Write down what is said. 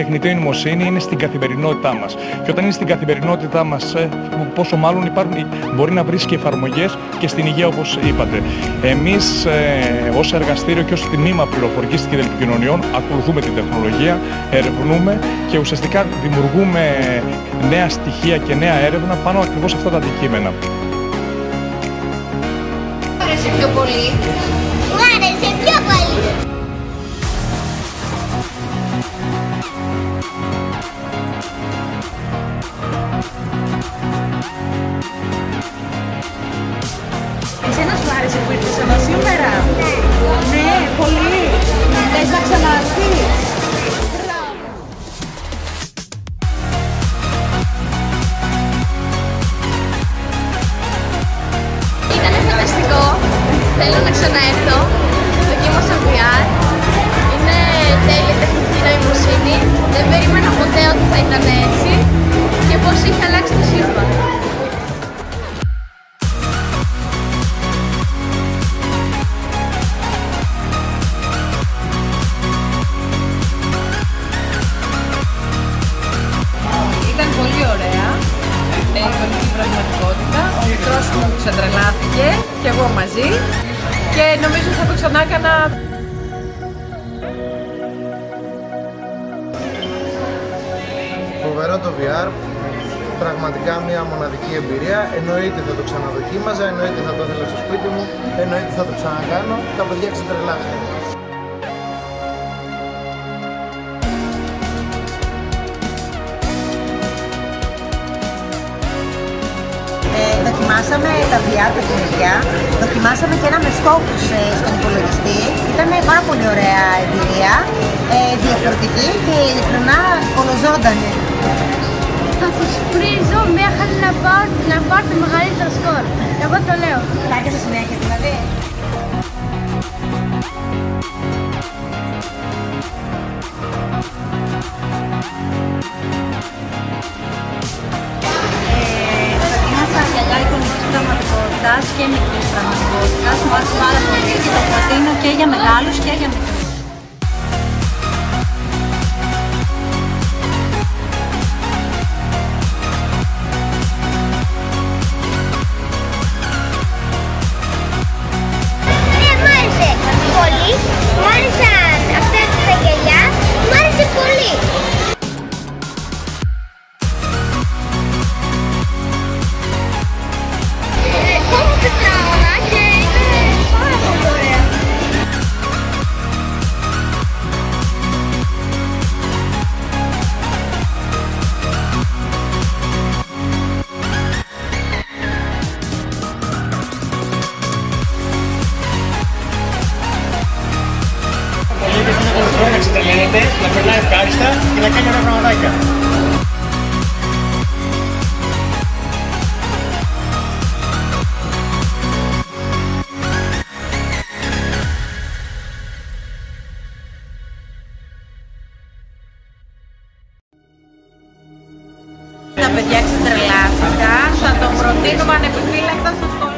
τεχνητή νοημοσύνη είναι στην καθημερινότητά μας. Και όταν είναι στην καθημερινότητά μας, πόσο μάλλον μπορεί να βρίσκει εφαρμογές και στην υγεία, όπως είπατε. Εμείς ως εργαστήριο και ως τμήμα πληροφορικής και τηλεπικοινωνιών ακολουθούμε την τεχνολογία, ερευνούμε και ουσιαστικά δημιουργούμε νέα στοιχεία και νέα έρευνα πάνω ακριβώς σε αυτά τα αντικείμενα. Μου άρεσε πιο πολύ. Μου άρεσε πιο πολύ. Εσένα σου άρεσε που ήρθες εδώ σήμερα? Ναι, πολύ. Θες να ξαναρθείς? Ήτανε φανταστικό. Θέλω να ξαναέρθω. Δοκίμασα VR. Είναι τέλεια τεχνητή νοημοσύνη. Δεν περίμενα ποτέ ότι θα ήταν έτσι και πώς είχε αλλάξει το σύμπαν. Ήταν πολύ ωραία, με εικονική πραγματικότητα. Ο μικρός μου ξετρελάθηκε και εγώ μαζί και νομίζω θα το ξανά έκανα. Φοβερό το VR, πραγματικά μια μοναδική εμπειρία. Εννοείται θα το ξαναδοκίμαζα, εννοείται θα το ήθελα στο σπίτι μου, εννοείται θα το ξανακάνω. Τα παιδιά ξετρελάθηκαν. Δοκιμάσαμε τα VR παιχνίδια, δοκιμάσαμε και ένα με στόχους στον υπολογιστή. Ήταν πάρα πολύ ωραία εμπειρία, διαφορετική και ειλικρινά κολοζώντανη. Θα σας πρίζω μέχρι να πάρει μεγαλύτερο σκορ. Εγώ το λέω. Πλάκα στη συνέχεια δηλαδή. Δοκίμασα γυαλιά εικονικής πραγματικότητας και μικρής πραγματικότητας. Μου άρεσε πάρα πολύ και το προτείνω και για μεγάλους και για μικρούς. Μ' άρεσε πολύ. Μ' άρεσαν αυτά τα γυαλιά. Μ' άρεσε πολύ. Έχω τετράγωνα και είναι πάρα πολύ ωραία. Πολίτες είναι τον χρόνο να ξετρελαίνεται, να περνάει ευχάριστα και να κάνει ωραία πραγματάκια. Τα παιδιά ξετρελάθηκαν, θα το προτείνουμε ανεπιφύλακτα στο σχολείο.